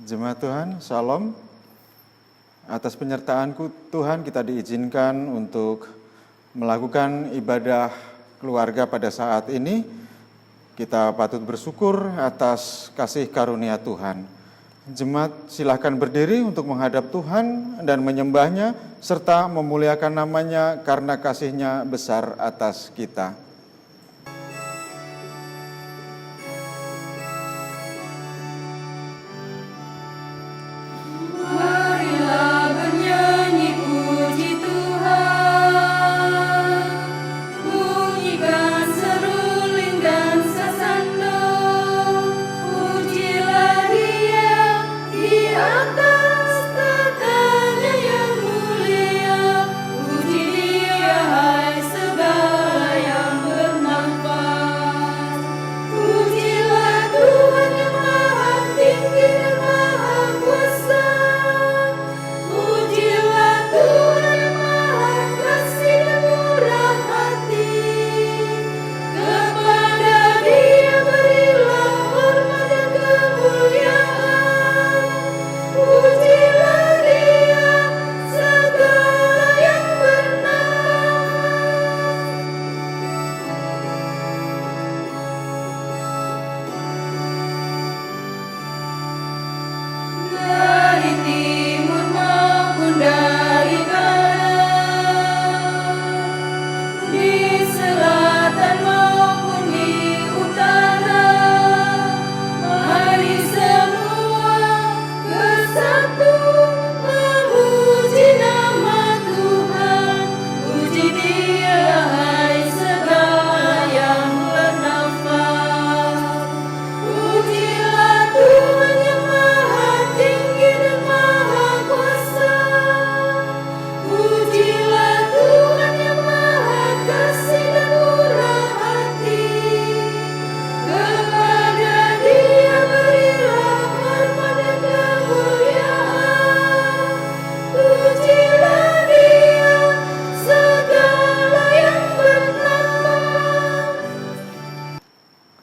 Jemaat Tuhan, Shalom. Atas penyertaanku Tuhan, kita diizinkan untuk melakukan ibadah keluarga pada saat ini. Kita patut bersyukur atas kasih karunia Tuhan. Jemaat silakan berdiri untuk menghadap Tuhan dan menyembahnya serta memuliakan namanya karena kasih-Nya besar atas kita.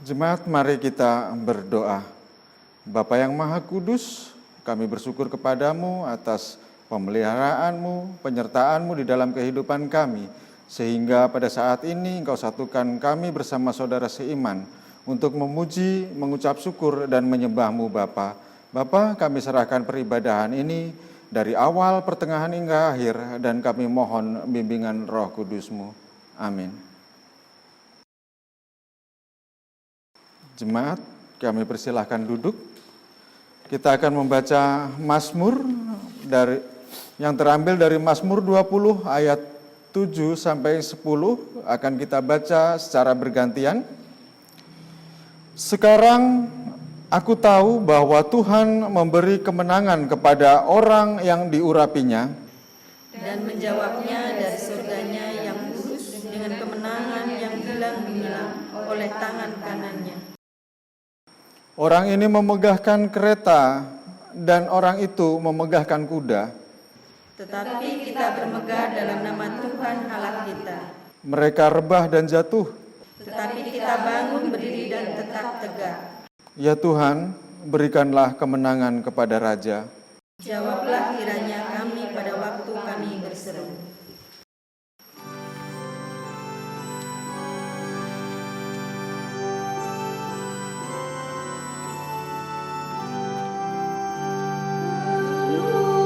Jemaat, mari kita berdoa. Bapa yang Maha Kudus, kami bersyukur kepadamu atas pemeliharaan-Mu, penyertaan-Mu di dalam kehidupan kami, sehingga pada saat ini Engkau satukan kami bersama saudara seiman untuk memuji, mengucap syukur, dan menyembah-Mu Bapa. Bapa, kami serahkan peribadahan ini dari awal, pertengahan hingga akhir, dan kami mohon bimbingan Roh Kudus-Mu. Amin. Jemaat, kami persilahkan duduk. Kita akan membaca Mazmur yang terambil dari Mazmur 20 ayat 7 sampai 10 akan kita baca secara bergantian. Sekarang aku tahu bahwa Tuhan memberi kemenangan kepada orang yang diurapinya dan menjawabnya dari surganya yang kudus dengan kemenangan yang hilang gemilang oleh tangan kanannya. Orang ini memegahkan kereta dan orang itu memegahkan kuda. Tetapi kita bermegah dalam nama Tuhan Allah kita. Mereka rebah dan jatuh, tetapi kita bangun berdiri dan tetap tegak. Ya Tuhan, berikanlah kemenangan kepada Raja. Jawablah kiranya kami pada waktu kami berseru.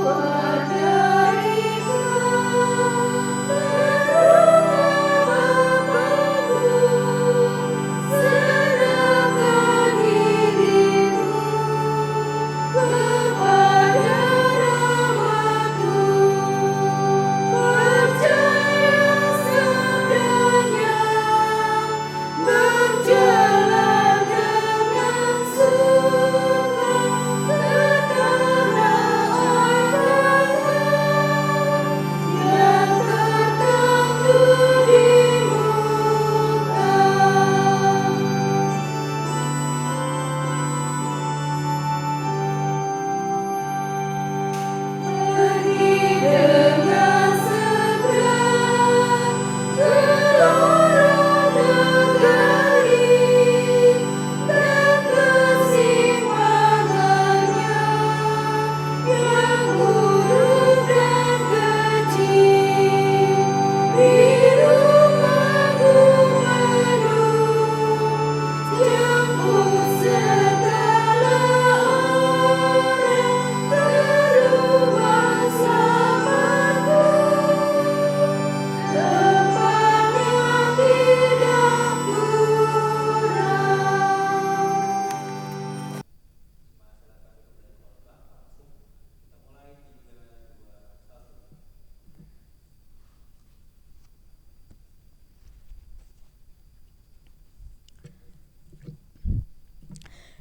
Kepada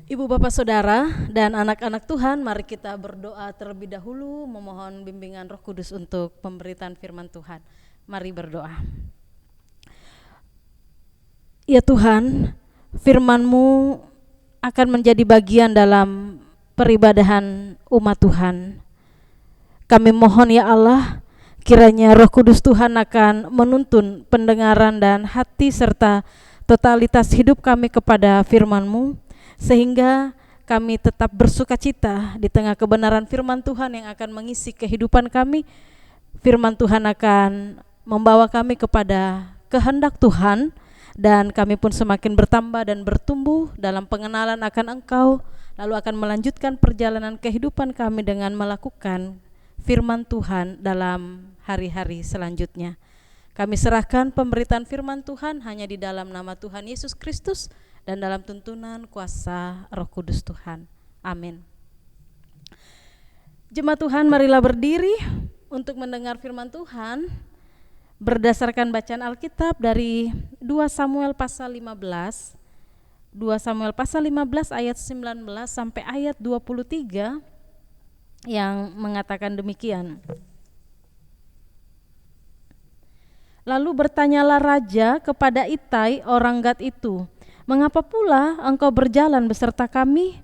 Ibu bapak saudara dan anak-anak Tuhan, mari kita berdoa terlebih dahulu memohon bimbingan Roh Kudus untuk pemberitaan firman Tuhan. Mari berdoa. Ya Tuhan, firman-Mu akan menjadi bagian dalam peribadahan umat Tuhan. Kami mohon ya Allah, kiranya Roh Kudus Tuhan akan menuntun pendengaran dan hati serta totalitas hidup kami kepada firman-Mu, sehingga kami tetap bersukacita di tengah kebenaran firman Tuhan yang akan mengisi kehidupan kami. Firman Tuhan akan membawa kami kepada kehendak Tuhan, dan kami pun semakin bertambah dan bertumbuh dalam pengenalan akan Engkau, lalu akan melanjutkan perjalanan kehidupan kami dengan melakukan firman Tuhan dalam hari-hari selanjutnya. Kami serahkan pemberitaan firman Tuhan hanya di dalam nama Tuhan Yesus Kristus dan dalam tuntunan kuasa Roh Kudus Tuhan. Amin. Jemaat Tuhan, marilah berdiri untuk mendengar firman Tuhan berdasarkan bacaan Alkitab dari 2 Samuel pasal 15. 2 Samuel pasal 15 ayat 19 sampai ayat 23 yang mengatakan demikian. Lalu bertanyalah raja kepada Itai orang Gad itu, "Mengapa pula engkau berjalan beserta kami?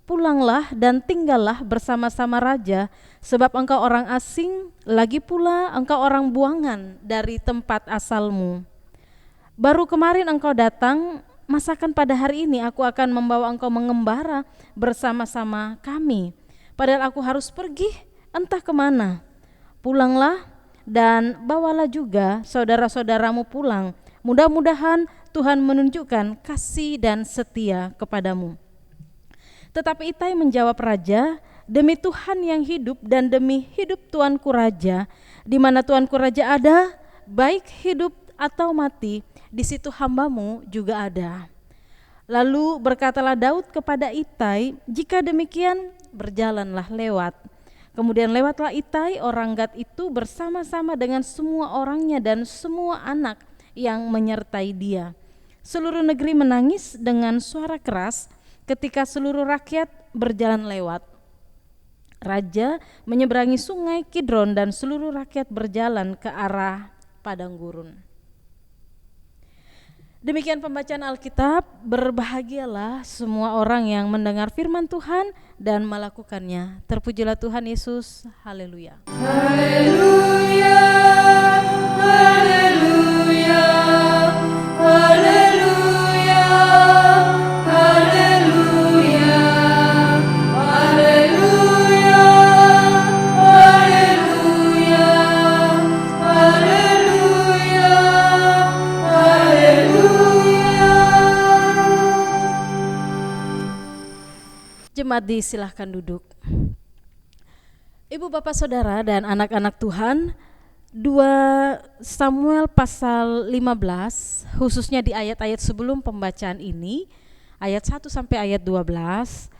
Pulanglah dan tinggallah bersama-sama raja, sebab engkau orang asing, lagi pula engkau orang buangan dari tempat asalmu. Baru kemarin engkau datang, masakan pada hari ini aku akan membawa engkau mengembara bersama-sama kami. Padahal aku harus pergi entah kemana. Pulanglah dan bawalah juga saudara-saudaramu pulang. Mudah-mudahan Tuhan menunjukkan kasih dan setia kepadamu." Tetapi Itai menjawab raja, "Demi Tuhan yang hidup dan demi hidup tuanku raja, di mana tuanku raja ada, baik hidup atau mati, di situ hambamu juga ada." Lalu berkatalah Daud kepada Itai, "Jika demikian, berjalanlah lewat." Kemudian lewatlah Itai orang Gad itu bersama-sama dengan semua orangnya dan semua anak yang menyertai dia. Seluruh negeri menangis dengan suara keras ketika seluruh rakyat berjalan lewat. Raja menyeberangi sungai Kidron dan seluruh rakyat berjalan ke arah padang gurun. Demikian pembacaan Alkitab. Berbahagialah semua orang yang mendengar firman Tuhan dan melakukannya. Terpujilah Tuhan Yesus. Haleluya. Haleluya, haleluya, haleluya, haleluya, haleluya, haleluya, haleluya, haleluya. Jemaat disilahkan duduk. Ibu bapak saudara dan anak-anak Tuhan, 2 Samuel pasal 15, khususnya di ayat-ayat sebelum pembacaan ini, ayat 1 sampai ayat 12,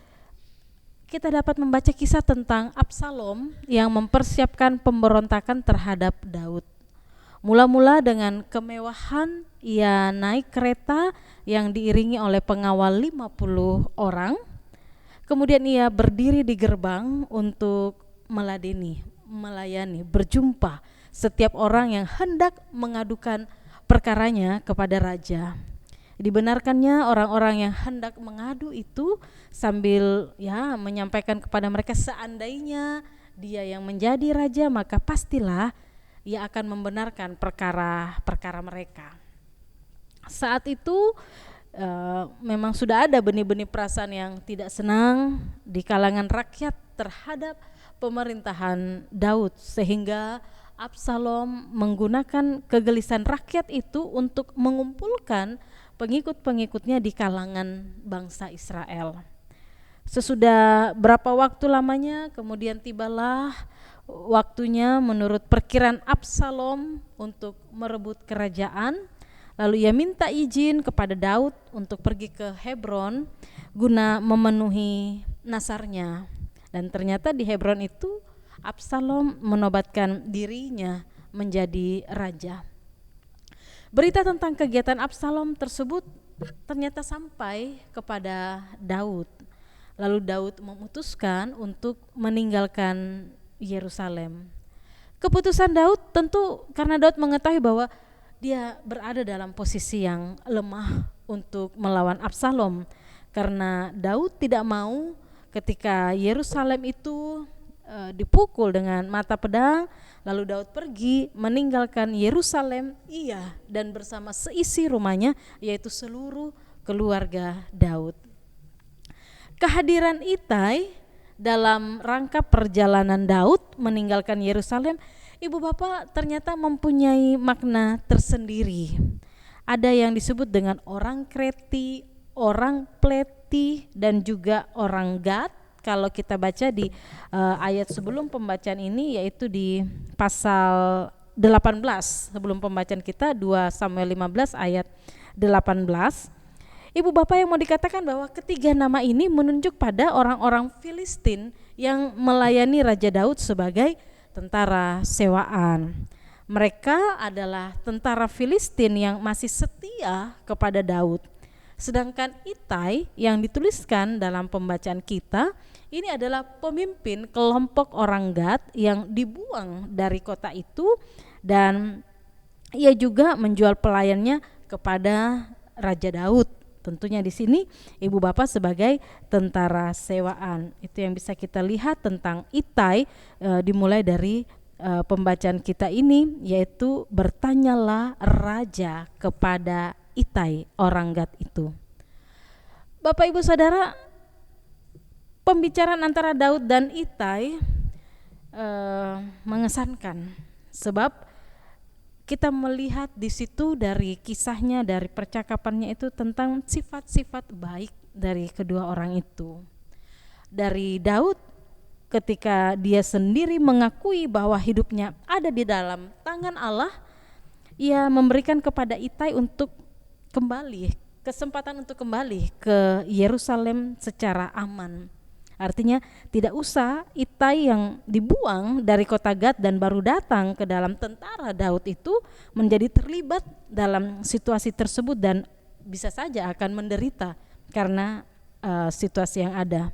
kita dapat membaca kisah tentang Absalom yang mempersiapkan pemberontakan terhadap Daud. Mula-mula dengan kemewahan, ia naik kereta yang diiringi oleh pengawal 50 orang. Kemudian ia berdiri di gerbang untuk melayani, berjumpa setiap orang yang hendak mengadukan perkaranya kepada raja. Dibenarkannya orang-orang yang hendak mengadu itu sambil menyampaikan kepada mereka, seandainya dia yang menjadi raja maka pastilah ia akan membenarkan perkara-perkara mereka. Saat itu memang sudah ada benih-benih perasaan yang tidak senang di kalangan rakyat terhadap pemerintahan Daud, sehingga Absalom menggunakan kegelisahan rakyat itu untuk mengumpulkan pengikut-pengikutnya di kalangan bangsa Israel. Sesudah berapa waktu lamanya, kemudian tibalah waktunya menurut perkiraan Absalom untuk merebut kerajaan. Lalu ia minta izin kepada Daud untuk pergi ke Hebron guna memenuhi nasarnya. Dan ternyata di Hebron itu Absalom menobatkan dirinya menjadi raja. Berita tentang kegiatan Absalom tersebut ternyata sampai kepada Daud. Lalu Daud memutuskan untuk meninggalkan Yerusalem. Keputusan Daud tentu karena Daud mengetahui bahwa dia berada dalam posisi yang lemah untuk melawan Absalom, karena Daud tidak mau ketika Yerusalem itu dipukul dengan mata pedang, lalu Daud pergi meninggalkan Yerusalem, ia dan bersama seisi rumahnya, yaitu seluruh keluarga Daud. Kehadiran Itai dalam rangka perjalanan Daud meninggalkan Yerusalem, Ibu Bapak, ternyata mempunyai makna tersendiri. Ada yang disebut dengan orang Kreti, orang Pleti, dan juga orang Gad. Kalau kita baca di ayat sebelum pembacaan ini, yaitu di pasal 18 sebelum pembacaan kita, 2 Samuel 15 ayat 18. Ibu Bapak, yang mau dikatakan bahwa ketiga nama ini menunjuk pada orang-orang Filistin yang melayani Raja Daud sebagai tentara sewaan. Mereka adalah tentara Filistin yang masih setia kepada Daud. Sedangkan Itai yang dituliskan dalam pembacaan kita, ini adalah pemimpin kelompok orang Gad yang dibuang dari kota itu, dan ia juga menjual pelayannya kepada Raja Daud. Tentunya di sini Ibu Bapak sebagai tentara sewaan. Itu yang bisa kita lihat tentang Itai dimulai dari pembacaan kita ini, yaitu bertanyalah raja kepada Itai orang Gad itu. Bapak Ibu Saudara, pembicaraan antara Daud dan Itai mengesankan, sebab kita melihat di situ dari kisahnya, dari percakapannya itu tentang sifat-sifat baik dari kedua orang itu. Dari Daud ketika dia sendiri mengakui bahwa hidupnya ada di dalam tangan Allah, ia memberikan kepada Itai untuk kembali, kesempatan untuk kembali ke Yerusalem secara aman. Artinya tidak usah Itai yang dibuang dari kota Gad dan baru datang ke dalam tentara Daud itu menjadi terlibat dalam situasi tersebut dan bisa saja akan menderita karena situasi yang ada.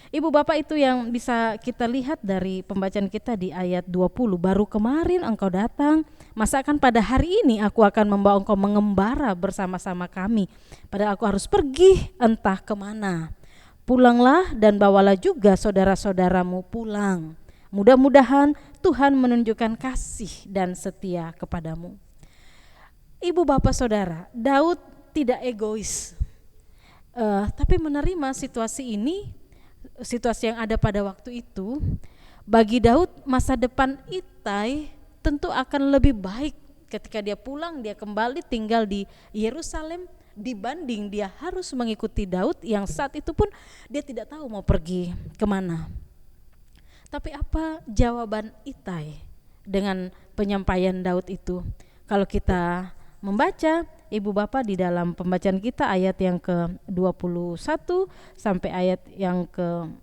Ibu Bapak, itu yang bisa kita lihat dari pembacaan kita di ayat 20. Baru kemarin engkau datang, masakan pada hari ini aku akan membawa engkau mengembara bersama-sama kami, padahal aku harus pergi entah kemana. Pulanglah dan bawalah juga saudara-saudaramu pulang. Mudah-mudahan Tuhan menunjukkan kasih dan setia kepadamu. Ibu Bapak Saudara, Daud tidak egois, tapi menerima situasi ini, situasi yang ada pada waktu itu. Bagi Daud, masa depan Itai tentu akan lebih baik ketika dia pulang, dia kembali tinggal di Yerusalem, dibanding dia harus mengikuti Daud yang saat itu pun dia tidak tahu mau pergi kemana. Tapi apa jawaban Itai dengan penyampaian Daud itu? Kalau kita membaca, Ibu Bapak, di dalam pembacaan kita ayat yang ke-21 sampai ayat yang ke-22,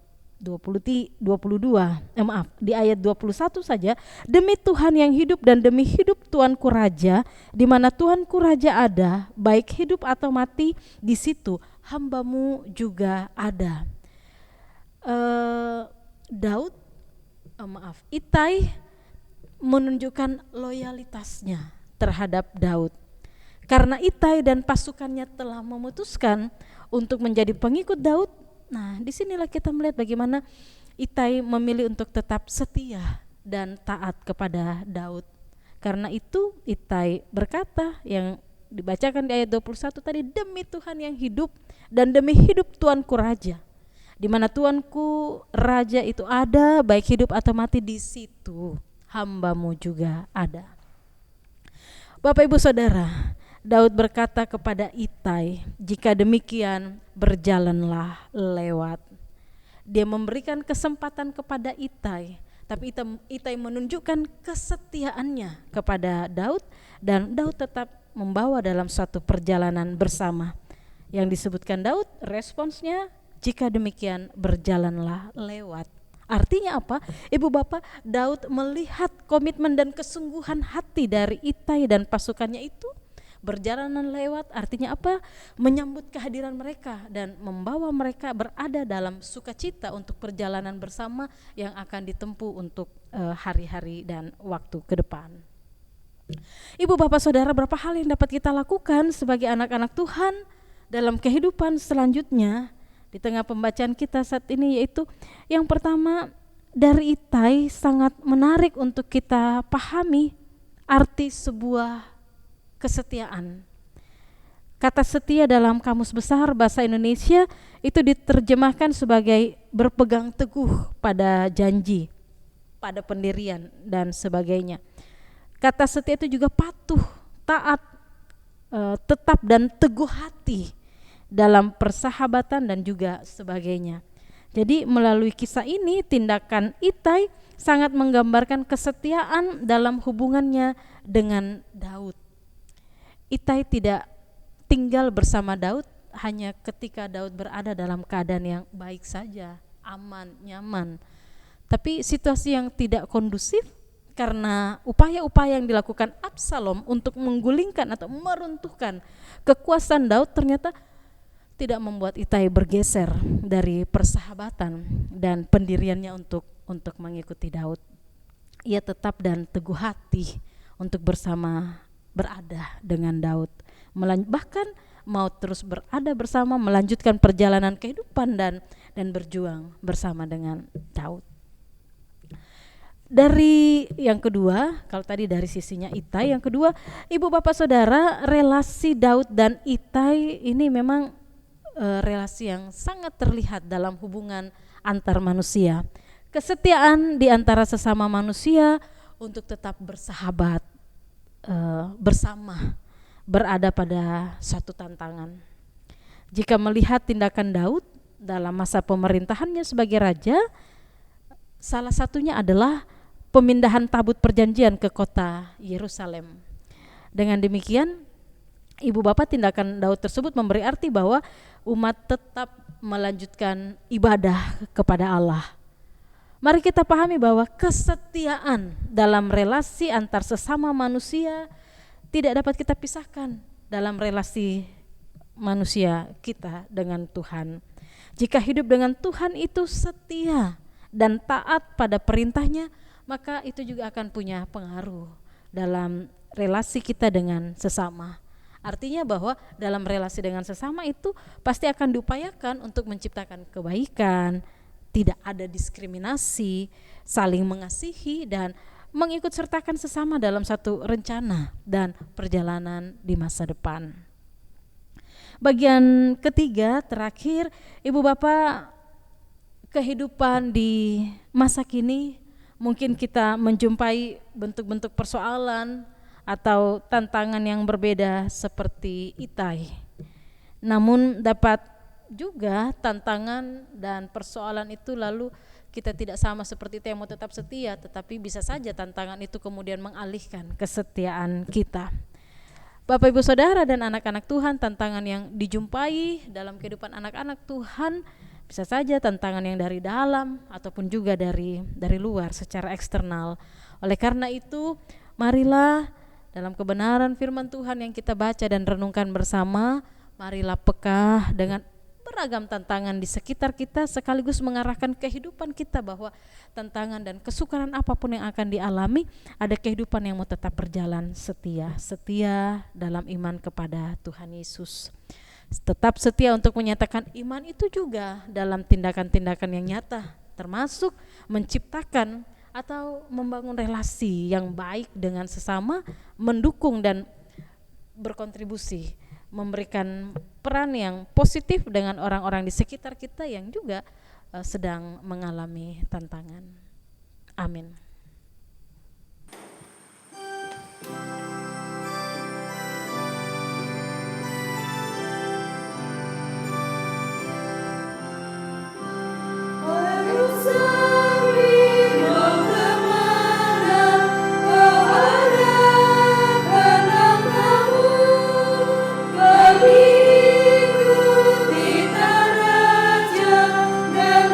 di ayat 21 saja, demi Tuhan yang hidup dan demi hidup Tuanku Raja, di mana Tuanku Raja ada, baik hidup atau mati, di situ hambamu juga ada. Itai menunjukkan loyalitasnya terhadap Daud. Karena Itai dan pasukannya telah memutuskan untuk menjadi pengikut Daud, nah disinilah kita melihat bagaimana Itai memilih untuk tetap setia dan taat kepada Daud. Karena itu Itai berkata yang dibacakan di ayat 21 tadi, demi Tuhan yang hidup dan demi hidup Tuanku Raja, di mana Tuanku Raja itu ada, baik hidup atau mati, di situ hambamu juga ada. Bapak Ibu Saudara, Daud berkata kepada Itai, jika demikian berjalanlah lewat. Dia memberikan kesempatan kepada Itai, tapi Itai menunjukkan kesetiaannya kepada Daud, dan Daud tetap membawa dalam suatu perjalanan bersama. Yang disebutkan Daud, responsnya, jika demikian berjalanlah lewat. Artinya apa? Ibu Bapak, Daud melihat komitmen dan kesungguhan hati dari Itai dan pasukannya itu, Berjalanan lewat artinya apa? Menyambut kehadiran mereka dan membawa mereka berada dalam sukacita untuk perjalanan bersama yang akan ditempuh untuk hari-hari dan waktu ke depan. Ibu bapak saudara, berapa hal yang dapat kita lakukan sebagai anak-anak Tuhan dalam kehidupan selanjutnya di tengah pembacaan kita saat ini, yaitu yang pertama, dari Itai sangat menarik untuk kita pahami arti sebuah kesetiaan. Kata setia dalam Kamus Besar Bahasa Indonesia itu diterjemahkan sebagai berpegang teguh pada janji, pada pendirian dan sebagainya. Kata setia itu juga patuh, taat, tetap dan teguh hati dalam persahabatan dan juga sebagainya. Jadi melalui kisah ini tindakan Itai sangat menggambarkan kesetiaan dalam hubungannya dengan Daud. Itai tidak tinggal bersama Daud hanya ketika Daud berada dalam keadaan yang baik saja, aman, nyaman. Tapi situasi yang tidak kondusif karena upaya-upaya yang dilakukan Absalom untuk menggulingkan atau meruntuhkan kekuasaan Daud ternyata tidak membuat Itai bergeser dari persahabatan dan pendiriannya untuk mengikuti Daud. Ia tetap dan teguh hati untuk berada dengan Daud, bahkan mau terus berada bersama, melanjutkan perjalanan kehidupan dan berjuang bersama dengan Daud. Dari yang kedua, kalau tadi dari sisinya Itai, yang kedua, ibu bapak saudara, relasi Daud dan Itai ini memang relasi yang sangat terlihat dalam hubungan antar manusia. Kesetiaan di antara sesama manusia untuk tetap bersahabat, bersama, berada pada suatu tantangan. Jika melihat tindakan Daud dalam masa pemerintahannya sebagai raja, salah satunya adalah pemindahan tabut perjanjian ke kota Yerusalem. Dengan demikian, ibu bapak, tindakan Daud tersebut memberi arti bahwa umat tetap melanjutkan ibadah kepada Allah. Mari kita pahami bahwa kesetiaan dalam relasi antar sesama manusia tidak dapat kita pisahkan dalam relasi manusia kita dengan Tuhan. Jika hidup dengan Tuhan itu setia dan taat pada perintahnya, maka itu juga akan punya pengaruh dalam relasi kita dengan sesama. Artinya bahwa dalam relasi dengan sesama itu pasti akan diupayakan untuk menciptakan kebaikan, tidak ada diskriminasi, saling mengasihi dan mengikut sertakan sesama dalam satu rencana dan perjalanan di masa depan. Bagian ketiga terakhir, ibu bapak, kehidupan di masa kini mungkin kita menjumpai bentuk-bentuk persoalan atau tantangan yang berbeda seperti Itai. Namun dapat juga tantangan dan persoalan itu lalu kita tidak sama seperti itu yang mau tetap setia, tetapi bisa saja tantangan itu kemudian mengalihkan kesetiaan kita. Bapak ibu saudara dan anak-anak Tuhan, tantangan yang dijumpai dalam kehidupan anak-anak Tuhan bisa saja tantangan yang dari dalam ataupun juga dari luar secara eksternal. Oleh karena itu, marilah dalam kebenaran firman Tuhan yang kita baca dan renungkan bersama, marilah peka dengan beragam tantangan di sekitar kita sekaligus mengarahkan kehidupan kita bahwa tantangan dan kesukaran apapun yang akan dialami, ada kehidupan yang mau tetap berjalan setia dalam iman kepada Tuhan Yesus. Tetap setia untuk menyatakan iman itu juga dalam tindakan-tindakan yang nyata, termasuk menciptakan atau membangun relasi yang baik dengan sesama, mendukung dan berkontribusi, memberikan peran yang positif dengan orang-orang di sekitar kita yang juga sedang mengalami tantangan. Amin.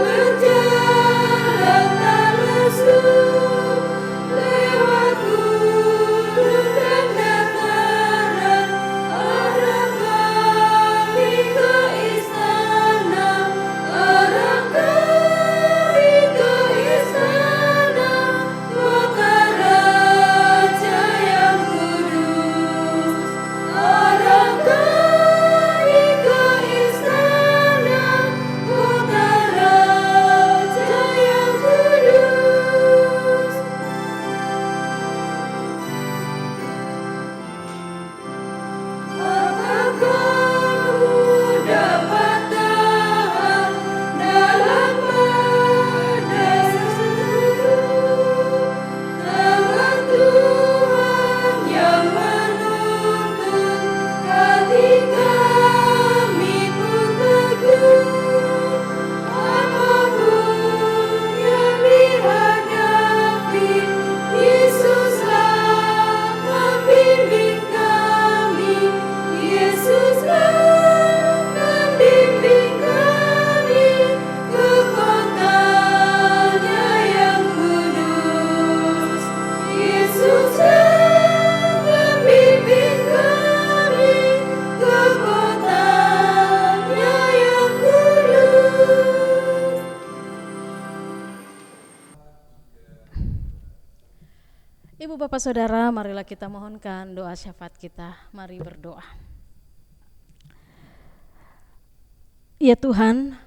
Berjalan tak lesu. Bapak Saudara, marilah kita mohonkan doa syafaat kita. Mari berdoa. Ya Tuhan,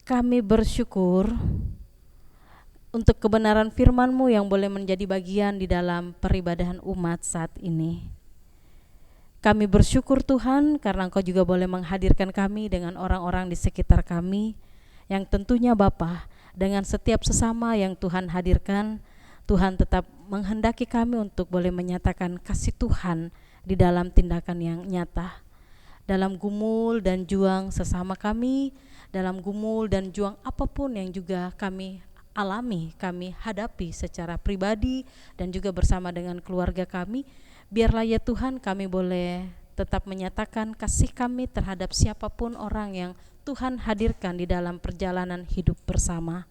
kami bersyukur untuk kebenaran firman-Mu yang boleh menjadi bagian di dalam peribadahan umat saat ini. Kami bersyukur Tuhan karena Engkau juga boleh menghadirkan kami dengan orang-orang di sekitar kami, yang tentunya Bapa, dengan setiap sesama yang Tuhan hadirkan, Tuhan tetap menghendaki kami untuk boleh menyatakan kasih Tuhan di dalam tindakan yang nyata. Dalam gumul dan juang sesama kami, dalam gumul dan juang apapun yang juga kami alami, kami hadapi secara pribadi dan juga bersama dengan keluarga kami, biarlah ya Tuhan kami boleh tetap menyatakan kasih kami terhadap siapapun orang yang Tuhan hadirkan di dalam perjalanan hidup bersama.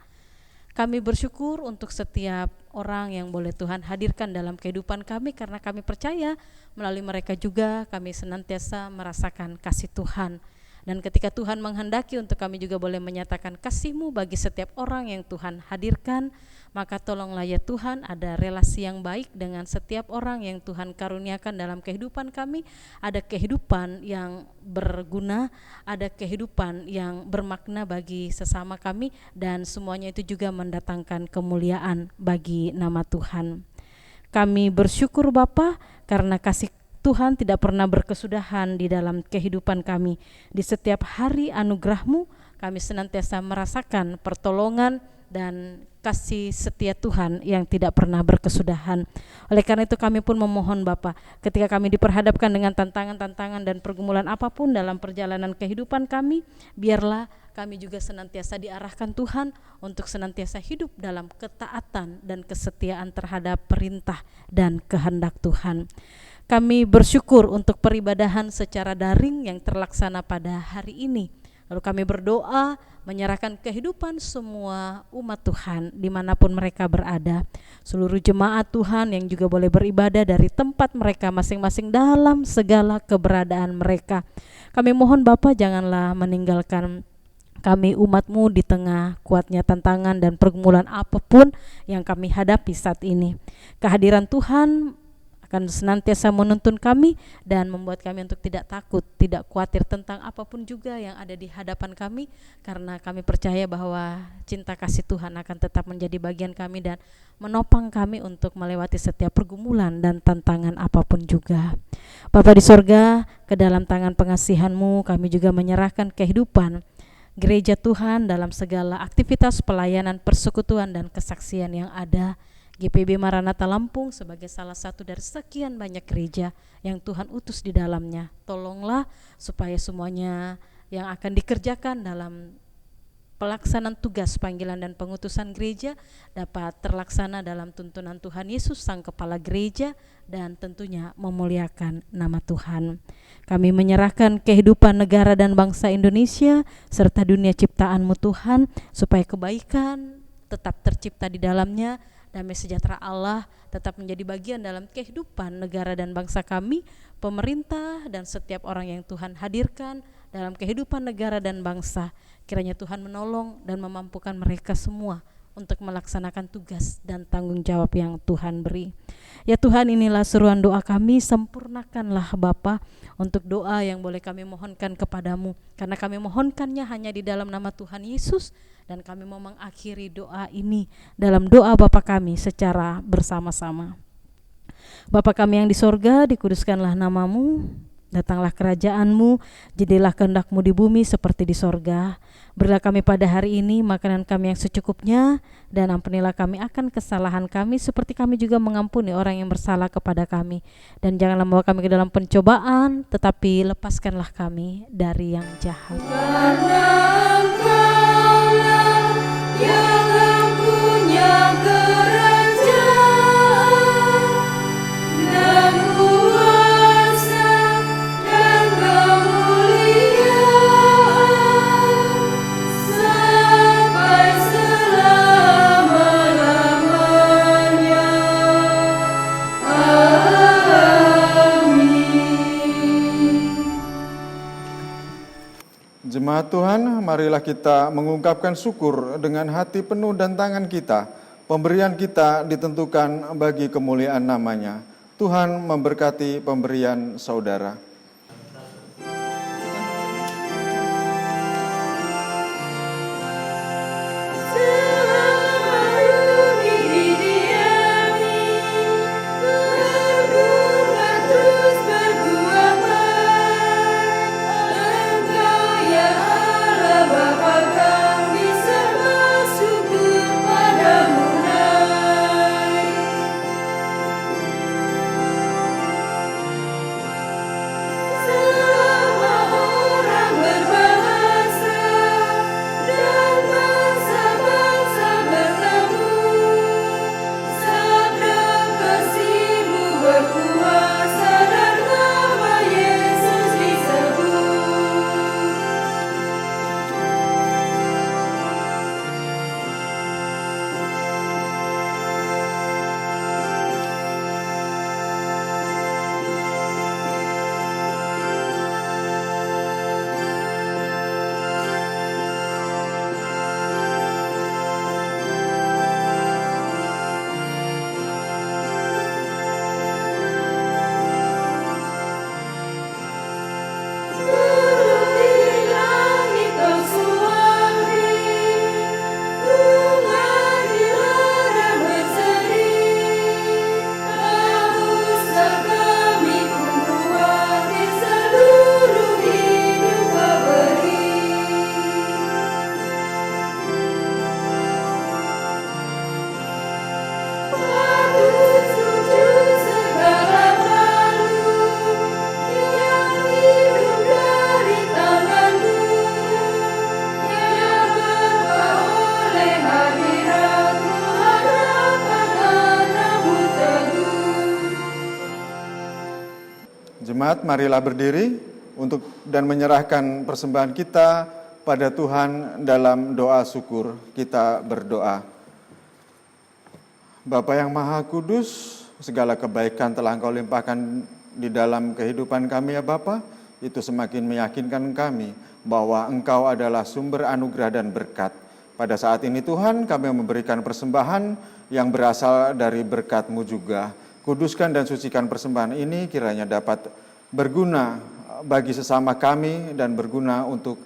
Kami bersyukur untuk setiap orang yang boleh Tuhan hadirkan dalam kehidupan kami, karena kami percaya melalui mereka juga kami senantiasa merasakan kasih Tuhan. Dan ketika Tuhan menghendaki untuk kami juga boleh menyatakan kasih-Mu bagi setiap orang yang Tuhan hadirkan, maka tolonglah ya Tuhan ada relasi yang baik dengan setiap orang yang Tuhan karuniakan dalam kehidupan kami. Ada kehidupan yang berguna, ada kehidupan yang bermakna bagi sesama kami, dan semuanya itu juga mendatangkan kemuliaan bagi nama Tuhan. Kami bersyukur Bapa karena kasih Tuhan tidak pernah berkesudahan di dalam kehidupan kami. Di setiap hari anugerah-Mu kami senantiasa merasakan pertolongan dan kasih setia Tuhan yang tidak pernah berkesudahan. Oleh karena itu kami pun memohon Bapa, ketika kami diperhadapkan dengan tantangan-tantangan dan pergumulan apapun dalam perjalanan kehidupan kami, biarlah kami juga senantiasa diarahkan Tuhan untuk senantiasa hidup dalam ketaatan dan kesetiaan terhadap perintah dan kehendak Tuhan. Kami bersyukur untuk peribadahan secara daring yang terlaksana pada hari ini. Lalu kami berdoa menyerahkan kehidupan semua umat Tuhan dimanapun mereka berada. Seluruh jemaat Tuhan yang juga boleh beribadah dari tempat mereka masing-masing dalam segala keberadaan mereka. Kami mohon Bapa janganlah meninggalkan kami umat-Mu di tengah kuatnya tantangan dan pergumulan apapun yang kami hadapi saat ini. Kehadiran Tuhan akan senantiasa menuntun kami dan membuat kami untuk tidak takut, tidak khawatir tentang apapun juga yang ada di hadapan kami, karena kami percaya bahwa cinta kasih Tuhan akan tetap menjadi bagian kami dan menopang kami untuk melewati setiap pergumulan dan tantangan apapun juga. Bapa di sorga, ke dalam tangan pengasihan-Mu kami juga menyerahkan kehidupan gereja Tuhan dalam segala aktivitas pelayanan, persekutuan dan kesaksian yang ada. GPB Maranatha Lampung sebagai salah satu dari sekian banyak gereja yang Tuhan utus di dalamnya. Tolonglah supaya semuanya yang akan dikerjakan dalam pelaksanaan tugas panggilan dan pengutusan gereja dapat terlaksana dalam tuntunan Tuhan Yesus Sang Kepala Gereja dan tentunya memuliakan nama Tuhan. Kami menyerahkan kehidupan negara dan bangsa Indonesia serta dunia ciptaan-Mu Tuhan, supaya kebaikan tetap tercipta di dalamnya, damai sejahtera Allah tetap menjadi bagian dalam kehidupan negara dan bangsa kami, pemerintah dan setiap orang yang Tuhan hadirkan dalam kehidupan negara dan bangsa. Kiranya Tuhan menolong dan memampukan mereka semua untuk melaksanakan tugas dan tanggung jawab yang Tuhan beri. Ya Tuhan, inilah seruan doa kami, sempurnakanlah Bapa untuk doa yang boleh kami mohonkan kepadamu, karena kami mohonkannya hanya di dalam nama Tuhan Yesus. Dan kami mau mengakhiri doa ini dalam doa Bapa kami secara bersama-sama. Bapa kami yang di sorga, dikuduskanlah nama-Mu, datanglah kerajaan-Mu, jadilah kehendak-Mu di bumi seperti di sorga. Berilah kami pada hari ini makanan kami yang secukupnya, dan ampunilah kami akan kesalahan kami seperti kami juga mengampuni orang yang bersalah kepada kami. Dan janganlah membawa kami ke dalam pencobaan, tetapi lepaskanlah kami dari yang jahat. Yang punya kerajaan dan kuasa dan kemuliaan sampai selama-lamanya. Amin. Jemaat Tuhan, marilah kita mengungkapkan syukur dengan hati penuh dan tangan kita Pemberian kita ditentukan bagi kemuliaan nama-Nya. Tuhan memberkati pemberian saudara. Jemaat, marilah berdiri untuk dan menyerahkan persembahan kita pada Tuhan dalam doa syukur. Kita berdoa. Bapa yang Maha Kudus, segala kebaikan telah Engkau limpahkan di dalam kehidupan kami ya Bapa. Itu semakin meyakinkan kami bahwa Engkau adalah sumber anugerah dan berkat. Pada saat ini Tuhan, kami memberikan persembahan yang berasal dari berkat-Mu juga. Kuduskan dan sucikan persembahan ini kiranya dapat berguna bagi sesama kami dan berguna untuk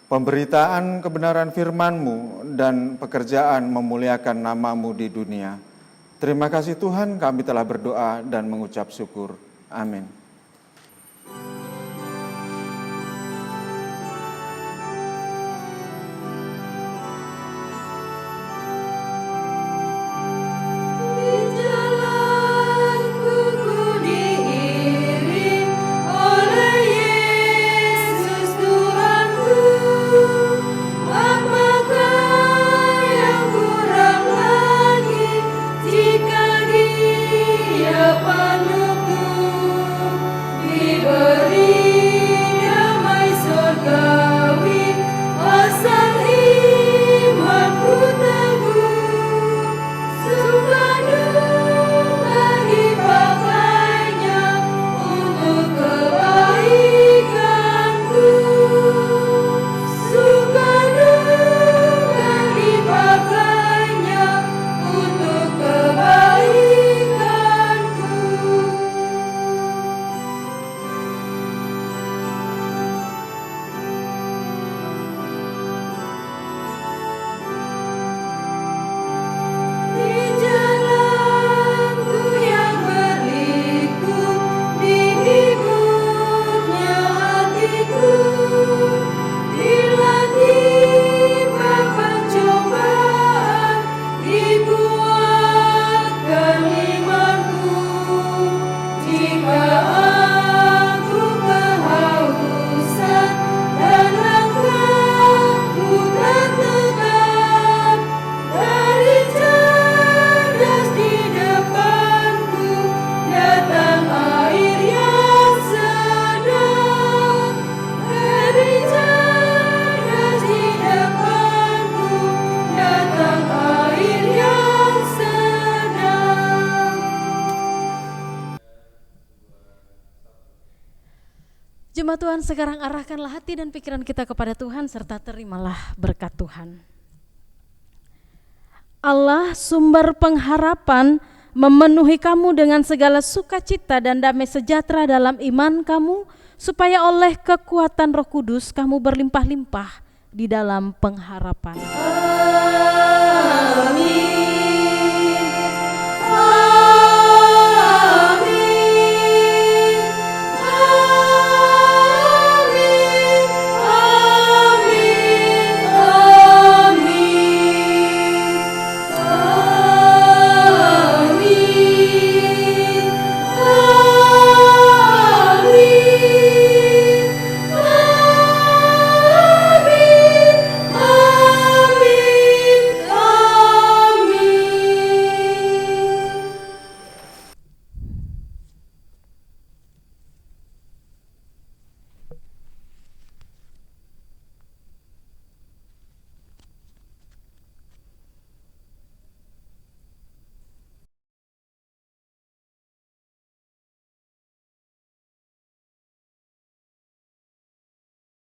pemberitaan kebenaran firman-Mu dan pekerjaan memuliakan nama-Mu di dunia. Terima kasih Tuhan, kami telah berdoa dan mengucap syukur. Amin. Jemaat Tuhan, sekarang arahkanlah hati dan pikiran kita kepada Tuhan serta terimalah berkat Tuhan. Allah sumber pengharapan memenuhi kamu dengan segala sukacita dan damai sejahtera dalam iman kamu, supaya oleh kekuatan Roh Kudus kamu berlimpah-limpah di dalam pengharapan. Amin.